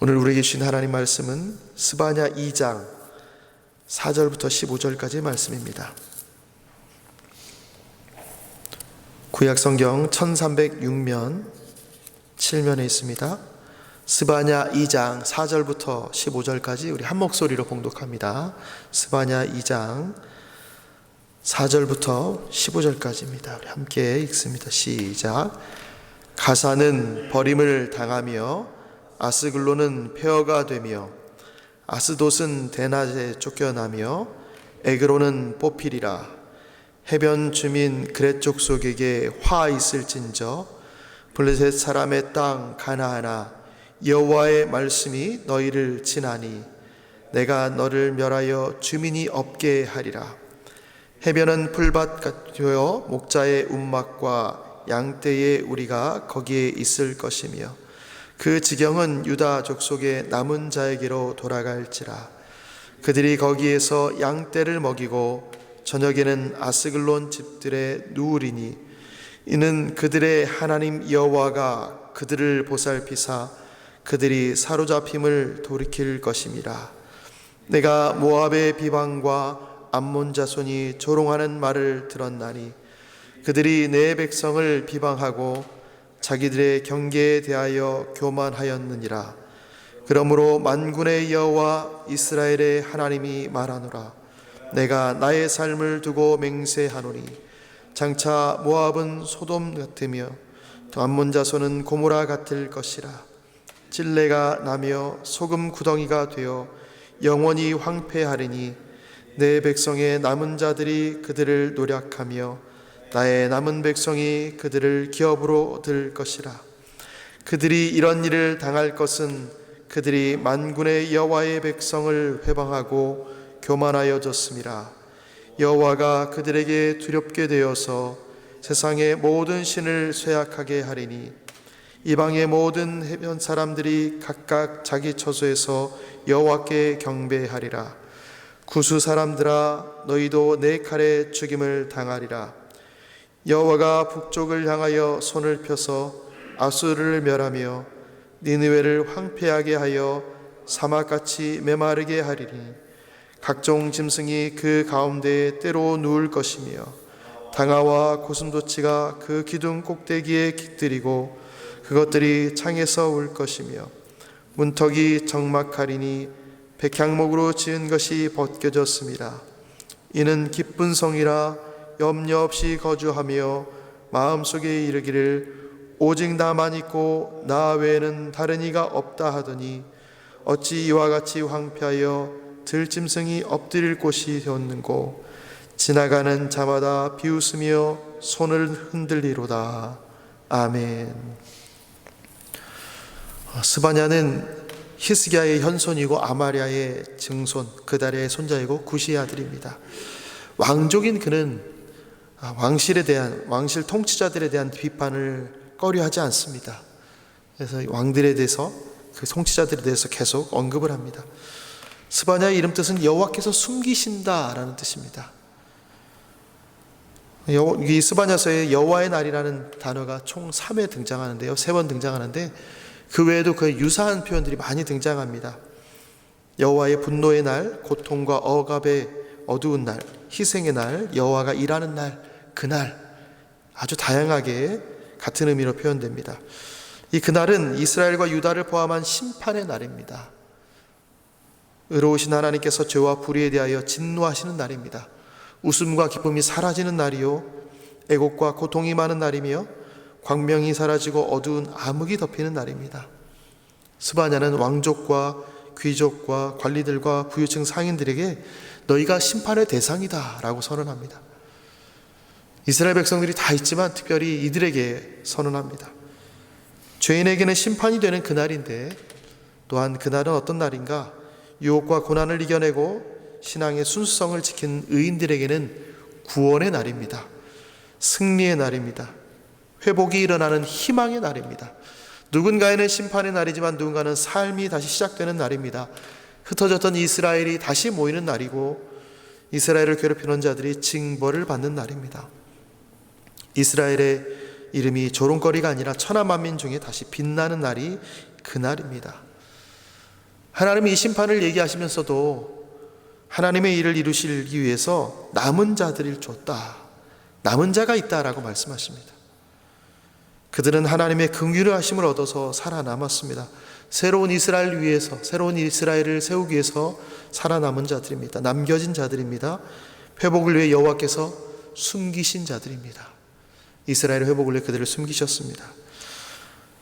오늘 우리에게 주신 하나님 말씀은 스바냐 2장 4절부터 15절까지의 말씀입니다. 구약성경 1306면 7면에 있습니다. 스바냐 2장 4절부터 15절까지 우리 한 목소리로 봉독합니다. 스바냐 2장 4절부터 15절까지입니다. 우리 함께 읽습니다. 시작. 가사는 버림을 당하며 아스글론은 폐허가 되며 아스돗은 대낮에 쫓겨나며 에그론은 뽑히리라. 해변 주민 그렛 족속에게 화 있을진저 블레셋 사람의 땅 가나안아 여호와의 말씀이 너희를 지나니 내가 너를 멸하여 주민이 없게 하리라. 해변은 풀밭 같으여 목자의 움막과 양떼의 우리가 거기에 있을 것이며 그 지경은 유다 족속의 남은 자에게로 돌아갈지라. 그들이 거기에서 양떼를 먹이고 저녁에는 아스글론 집들에 누우리니 이는 그들의 하나님 여호와가 그들을 보살피사 그들이 사로잡힘을 돌이킬 것임이라. 내가 모압의 비방과 암몬 자손이 조롱하는 말을 들었나니 그들이 내 백성을 비방하고 자기들의 경계에 대하여 교만하였느니라. 그러므로 만군의 여호와 이스라엘의 하나님이 말하노라. 내가 나의 삶을 두고 맹세하노니 장차 모압은 소돔 같으며 암몬 자손은 고모라 같을 것이라. 찔레가 나며 소금 구덩이가 되어 영원히 황폐하리니 내 백성의 남은 자들이 그들을 노략하며 나의 남은 백성이 그들을 기업으로 얻을 것이라. 그들이 이런 일을 당할 것은 그들이 만군의 여호와의 백성을 회방하고 교만하여졌음이라. 여호와가 그들에게 두렵게 되어서 세상의 모든 신을 쇠약하게 하리니 이방의 모든 해변 사람들이 각각 자기 처소에서 여호와께 경배하리라. 구수 사람들아 너희도 내 칼에 죽임을 당하리라. 여호와가 북쪽을 향하여 손을 펴서 아수르를 멸하며 니느웨를 황폐하게 하여 사막같이 메마르게 하리니 각종 짐승이 그 가운데에 때로 누울 것이며 당아와 고슴도치가 그 기둥 꼭대기에 깃들이고 그것들이 창에서 울 것이며 문턱이 적막하리니 백향목으로 지은 것이 벗겨졌습니다. 이는 기쁜 성이라 염려 없이 거주하며 마음속에 이르기를 오직 나만 있고 나 외에는 다른 이가 없다 하더니 어찌 이와 같이 황폐하여 들짐승이 엎드릴 곳이 되었는고 지나가는 자마다 비웃으며 손을 흔들리로다. 아멘. 스바냐는 히스기야의 현손이고 아마랴의 증손 그달의 손자이고 구시의 아들입니다. 왕족인 그는 왕실 통치자들에 대한 비판을 꺼려하지 않습니다. 그래서 왕들에 대해서 그 통치자들에 대해서 계속 언급을 합니다. 스바냐의 이름 뜻은 여호와께서 숨기신다라는 뜻입니다. 이 스바냐서에 여호와의 날이라는 단어가 총 3회 등장하는데요. 3번 등장하는데 그 외에도 그 유사한 표현들이 많이 등장합니다. 여호와의 분노의 날, 고통과 억압의 어두운 날, 희생의 날, 여호와가 일하는 날, 그날 아주 다양하게 같은 의미로 표현됩니다. 이 그날은 이스라엘과 유다를 포함한 심판의 날입니다. 의로우신 하나님께서 죄와 불의에 대하여 진노하시는 날입니다. 웃음과 기쁨이 사라지는 날이요 애곡과 고통이 많은 날이며 광명이 사라지고 어두운 암흑이 덮이는 날입니다. 스바냐는 왕족과 귀족과 관리들과 부유층 상인들에게 너희가 심판의 대상이다 라고 선언합니다. 이스라엘 백성들이 다 있지만 특별히 이들에게 선언합니다. 죄인에게는 심판이 되는 그날인데 또한 그날은 어떤 날인가? 유혹과 고난을 이겨내고 신앙의 순수성을 지킨 의인들에게는 구원의 날입니다. 승리의 날입니다. 회복이 일어나는 희망의 날입니다. 누군가에는 심판의 날이지만 누군가는 삶이 다시 시작되는 날입니다. 흩어졌던 이스라엘이 다시 모이는 날이고 이스라엘을 괴롭히는 자들이 징벌을 받는 날입니다. 이스라엘의 이름이 조롱거리가 아니라 천하 만민 중에 다시 빛나는 날이 그날입니다. 하나님이 이 심판을 얘기하시면서도 하나님의 일을 이루시기 위해서 남은 자들을 줬다. 남은 자가 있다라고 말씀하십니다. 그들은 하나님의 긍휼하심을 얻어서 살아남았습니다. 새로운 이스라엘을 위해서, 새로운 이스라엘을 세우기 위해서 살아남은 자들입니다. 남겨진 자들입니다. 회복을 위해 여호와께서 숨기신 자들입니다. 이스라엘의 회복을 위해 그들을 숨기셨습니다.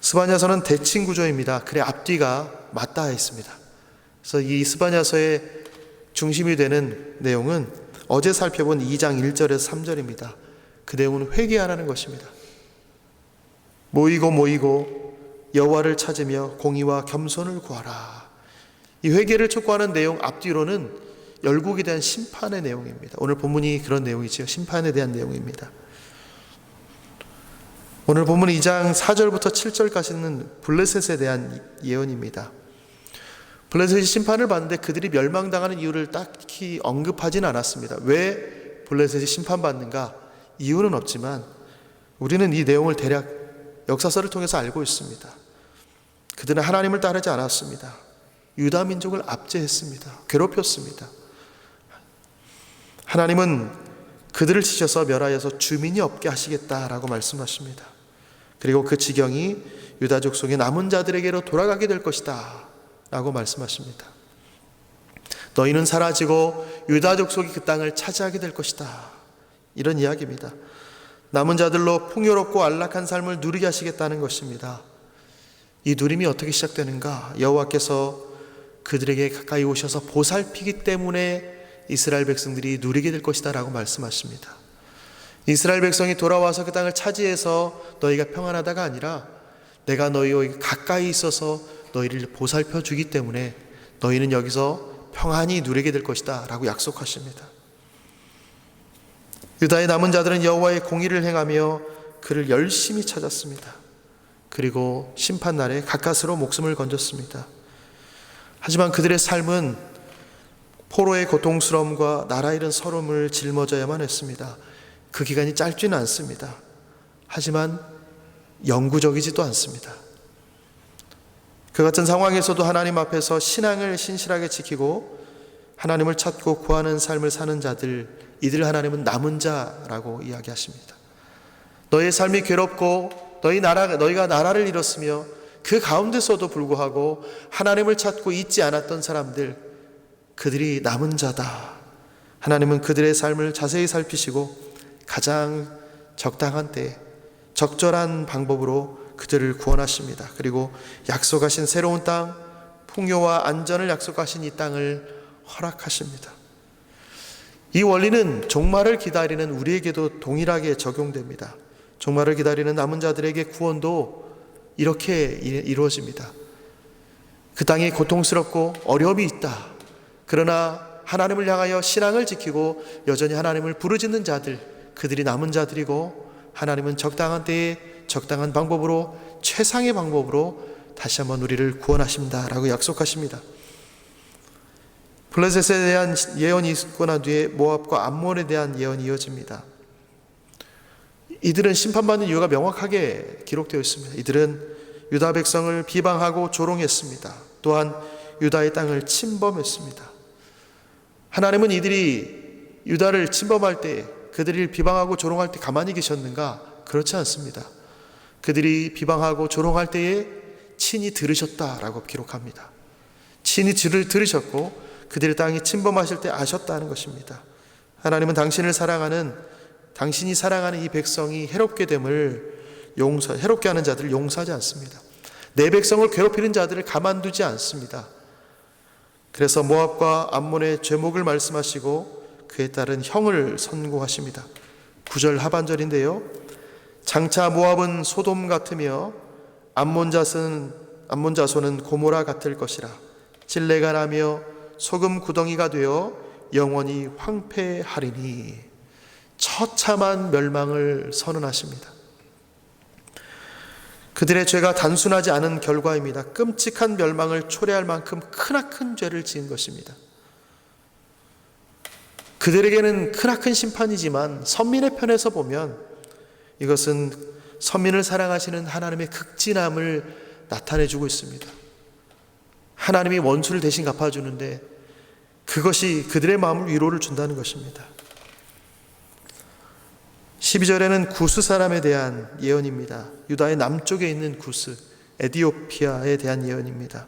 스바냐서는 대칭 구조입니다. 글의 앞뒤가 맞닿아 있습니다. 그래서 이 스바냐서의 중심이 되는 내용은 어제 살펴본 2장 1절에서 3절입니다. 그 내용은 회개하라는 것입니다. 모이고 여호와를 찾으며 공의와 겸손을 구하라. 이 회개를 촉구하는 내용 앞뒤로는 열국에 대한 심판의 내용입니다. 오늘 본문이 그런 내용이죠. 심판에 대한 내용입니다. 오늘 본문 2장 4절부터 7절까지는 블레셋에 대한 예언입니다. 블레셋이 심판을 받는데 그들이 멸망당하는 이유를 딱히 언급하지는 않았습니다. 왜 블레셋이 심판받는가? 이유는 없지만 우리는 이 내용을 대략 역사서를 통해서 알고 있습니다. 그들은 하나님을 따르지 않았습니다. 유다 민족을 압제했습니다. 괴롭혔습니다. 하나님은 그들을 치셔서 멸하여서 주민이 없게 하시겠다라고 말씀하십니다. 그리고 그 지경이 유다족 속의 남은 자들에게로 돌아가게 될 것이다 라고 말씀하십니다. 너희는 사라지고 유다족 속이 그 땅을 차지하게 될 것이다, 이런 이야기입니다. 남은 자들로 풍요롭고 안락한 삶을 누리게 하시겠다는 것입니다. 이 누림이 어떻게 시작되는가? 여호와께서 그들에게 가까이 오셔서 보살피기 때문에 이스라엘 백성들이 누리게 될 것이다 라고 말씀하십니다. 이스라엘 백성이 돌아와서 그 땅을 차지해서 너희가 평안하다가 아니라 내가 너희와 가까이 있어서 너희를 보살펴 주기 때문에 너희는 여기서 평안히 누리게 될 것이다 라고 약속하십니다. 유다의 남은 자들은 여호와의 공의를 행하며 그를 열심히 찾았습니다. 그리고 심판날에 가까스로 목숨을 건졌습니다. 하지만 그들의 삶은 포로의 고통스러움과 나라 잃은 서름을 짊어져야만 했습니다. 그 기간이 짧지는 않습니다. 하지만 영구적이지도 않습니다. 그 같은 상황에서도 하나님 앞에서 신앙을 신실하게 지키고 하나님을 찾고 구하는 삶을 사는 자들, 이들 하나님은 남은 자라고 이야기하십니다. 너의 삶이 괴롭고 너희가 나라를 잃었으며 그 가운데서도 불구하고 하나님을 찾고 잊지 않았던 사람들, 그들이 남은 자다. 하나님은 그들의 삶을 자세히 살피시고 가장 적당한 때 적절한 방법으로 그들을 구원하십니다. 그리고 약속하신 새로운 땅, 풍요와 안전을 약속하신 이 땅을 허락하십니다. 이 원리는 종말을 기다리는 우리에게도 동일하게 적용됩니다. 종말을 기다리는 남은 자들에게 구원도 이렇게 이루어집니다. 그 땅이 고통스럽고 어려움이 있다. 그러나 하나님을 향하여 신앙을 지키고 여전히 하나님을 부르짖는 자들, 그들이 남은 자들이고 하나님은 적당한 때에 적당한 방법으로, 최상의 방법으로 다시 한번 우리를 구원하십니다 라고 약속하십니다. 블레셋에 대한 예언이 있고 난 뒤에 모압과 암몬에 대한 예언이 이어집니다. 이들은 심판받는 이유가 명확하게 기록되어 있습니다. 이들은 유다 백성을 비방하고 조롱했습니다. 또한 유다의 땅을 침범했습니다. 하나님은 이들이 유다를 침범할 때, 그들이 비방하고 조롱할 때 가만히 계셨는가? 그렇지 않습니다. 그들이 비방하고 조롱할 때에 친히 들으셨다라고 기록합니다. 친히 들으셨고 그들의 땅이 침범하실 때 아셨다는 것입니다. 하나님은 당신이 사랑하는 이 백성이 해롭게 하는 자들을 용서하지 않습니다. 내 백성을 괴롭히는 자들을 가만두지 않습니다. 그래서 모압과 암몬의 죄목을 말씀하시고 그에 따른 형을 선고하십니다. 9절 하반절인데요. 장차 모압은 소돔 같으며 암몬 자손은 고모라 같을 것이라. 찔레가 나며 소금 구덩이가 되어 영원히 황폐하리니. 처참한 멸망을 선언하십니다. 그들의 죄가 단순하지 않은 결과입니다. 끔찍한 멸망을 초래할 만큼 크나큰 죄를 지은 것입니다. 그들에게는 크나큰 심판이지만 선민의 편에서 보면 이것은 선민을 사랑하시는 하나님의 극진함을 나타내주고 있습니다. 하나님이 원수를 대신 갚아주는데 그것이 그들의 마음을 위로를 준다는 것입니다. 12절에는 구스 사람에 대한 예언입니다. 유다의 남쪽에 있는 구스, 에디오피아에 대한 예언입니다.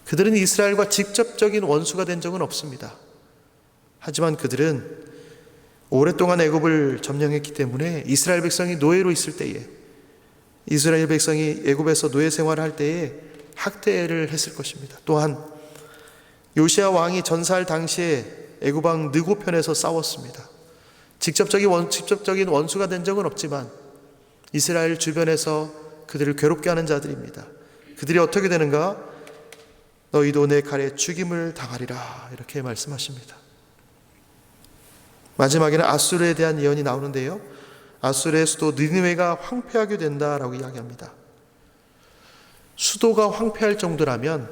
그들은 이스라엘과 직접적인 원수가 된 적은 없습니다. 하지만 그들은 오랫동안 애굽을 점령했기 때문에 이스라엘 백성이 노예로 있을 때에, 이스라엘 백성이 애굽에서 노예 생활을 할 때에 학대를 했을 것입니다. 또한 요시야 왕이 전사할 당시에 애굽 왕 느고편에서 싸웠습니다. 직접적인 원수가 된 적은 없지만 이스라엘 주변에서 그들을 괴롭게 하는 자들입니다. 그들이 어떻게 되는가? 너희도 내 칼에 죽임을 당하리라, 이렇게 말씀하십니다. 마지막에는 아수르에 대한 예언이 나오는데요, 아수르의 수도 니느웨가 황폐하게 된다라고 이야기합니다. 수도가 황폐할 정도라면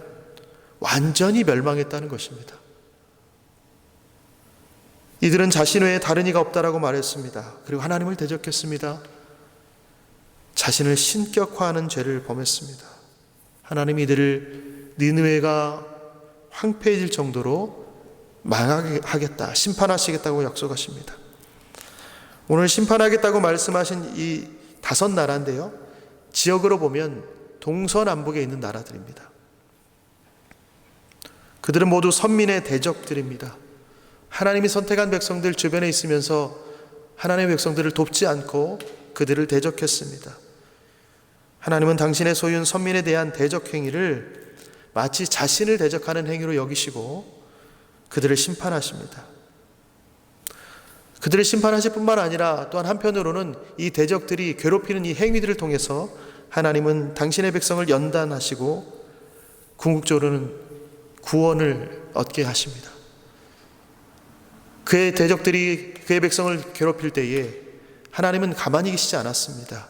완전히 멸망했다는 것입니다. 이들은 자신 외에 다른 이가 없다라고 말했습니다. 그리고 하나님을 대적했습니다. 자신을 신격화하는 죄를 범했습니다. 하나님이 이들을 니느웨가 황폐해질 정도로 망하게 하겠다, 심판하시겠다고 약속하십니다. 오늘 심판하겠다고 말씀하신 이 5 나라인데요, 지역으로 보면 동서남북에 있는 나라들입니다. 그들은 모두 선민의 대적들입니다. 하나님이 선택한 백성들 주변에 있으면서 하나님의 백성들을 돕지 않고 그들을 대적했습니다. 하나님은 당신의 소유인 선민에 대한 대적 행위를 마치 자신을 대적하는 행위로 여기시고 그들을 심판하십니다. 그들을 심판하실 뿐만 아니라 또한 한편으로는 이 대적들이 괴롭히는 이 행위들을 통해서 하나님은 당신의 백성을 연단하시고 궁극적으로는 구원을 얻게 하십니다. 그의 대적들이 그의 백성을 괴롭힐 때에 하나님은 가만히 계시지 않았습니다.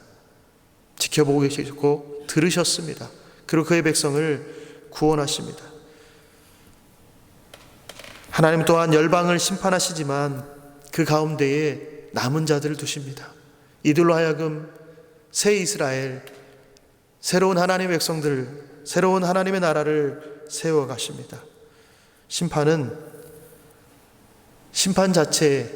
지켜보고 계시고 들으셨습니다. 그리고 그의 백성을 구원하십니다. 하나님 또한 열방을 심판하시지만 그 가운데에 남은 자들을 두십니다. 이들로 하여금 새 이스라엘, 새로운 하나님의 백성들, 새로운 하나님의 나라를 세워가십니다. 심판 자체에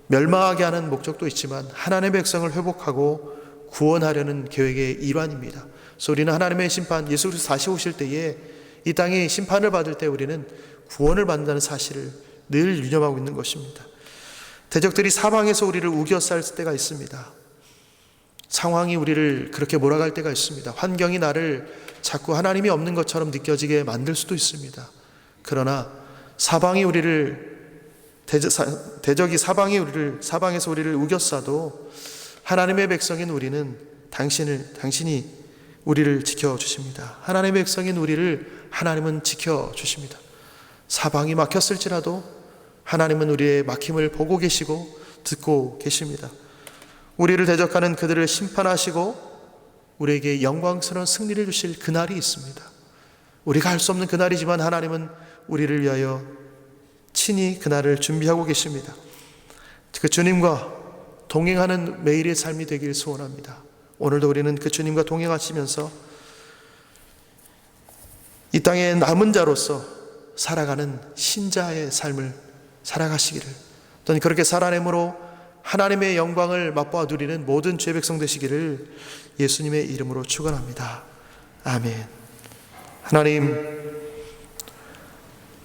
멸망하게 하는 목적도 있지만 하나님의 백성을 회복하고 구원하려는 계획의 일환입니다. 그래서 우리는 하나님의 심판, 예수 그리스도 다시 오실 때에 이 땅이 심판을 받을 때 우리는 구원을 받는다는 사실을 늘 유념하고 있는 것입니다. 대적들이 사방에서 우리를 우겨쌀 때가 있습니다. 상황이 우리를 그렇게 몰아갈 때가 있습니다. 환경이 나를 자꾸 하나님이 없는 것처럼 느껴지게 만들 수도 있습니다. 그러나 대적이 사방에서 우리를 우겨싸도 하나님의 백성인 우리는 당신이 우리를 지켜주십니다. 하나님의 백성인 우리를 하나님은 지켜주십니다. 사방이 막혔을지라도 하나님은 우리의 막힘을 보고 계시고 듣고 계십니다. 우리를 대적하는 그들을 심판하시고 우리에게 영광스러운 승리를 주실 그날이 있습니다. 우리가 할 수 없는 그날이지만 하나님은 우리를 위하여 친히 그날을 준비하고 계십니다. 그 주님과 동행하는 매일의 삶이 되길 소원합니다. 오늘도 우리는 그 주님과 동행하시면서 이 땅의 남은 자로서 살아가는 신자의 삶을 살아가시기를, 또는 그렇게 살아냄으로 하나님의 영광을 맛보아 누리는 모든 죄 백성 되시기를 예수님의 이름으로 축원합니다. 아멘. 하나님,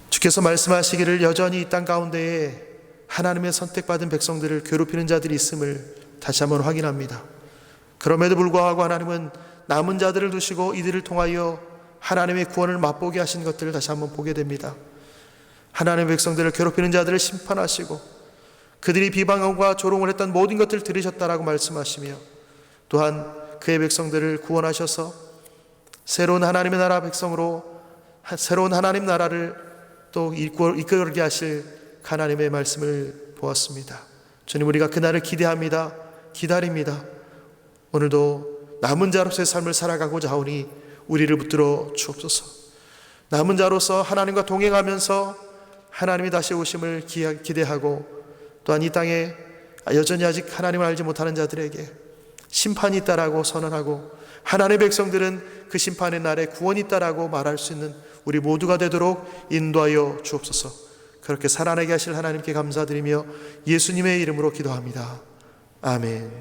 주께서 말씀하시기를 여전히 이 땅 가운데에 하나님의 선택받은 백성들을 괴롭히는 자들이 있음을 다시 한번 확인합니다. 그럼에도 불구하고 하나님은 남은 자들을 두시고 이들을 통하여 하나님의 구원을 맛보게 하신 것들을 다시 한번 보게 됩니다. 하나님의 백성들을 괴롭히는 자들을 심판하시고 그들이 비방과 조롱을 했던 모든 것들을 들으셨다라고 말씀하시며, 또한 그의 백성들을 구원하셔서 새로운 하나님의 나라 백성으로 새로운 하나님 나라를 또 이끌게 하실 하나님의 말씀을 보았습니다. 주님, 우리가 그날을 기대합니다. 기다립니다. 오늘도 남은 자로서의 삶을 살아가고자 하오니 우리를 붙들어 주옵소서. 남은 자로서 하나님과 동행하면서 하나님이 다시 오심을 기대하고, 또한 이 땅에 여전히 아직 하나님을 알지 못하는 자들에게 심판이 있다라고 선언하고, 하나님의 백성들은 그 심판의 날에 구원이 있다라고 말할 수 있는 우리 모두가 되도록 인도하여 주옵소서. 그렇게 살아나게 하실 하나님께 감사드리며 예수님의 이름으로 기도합니다. 아멘.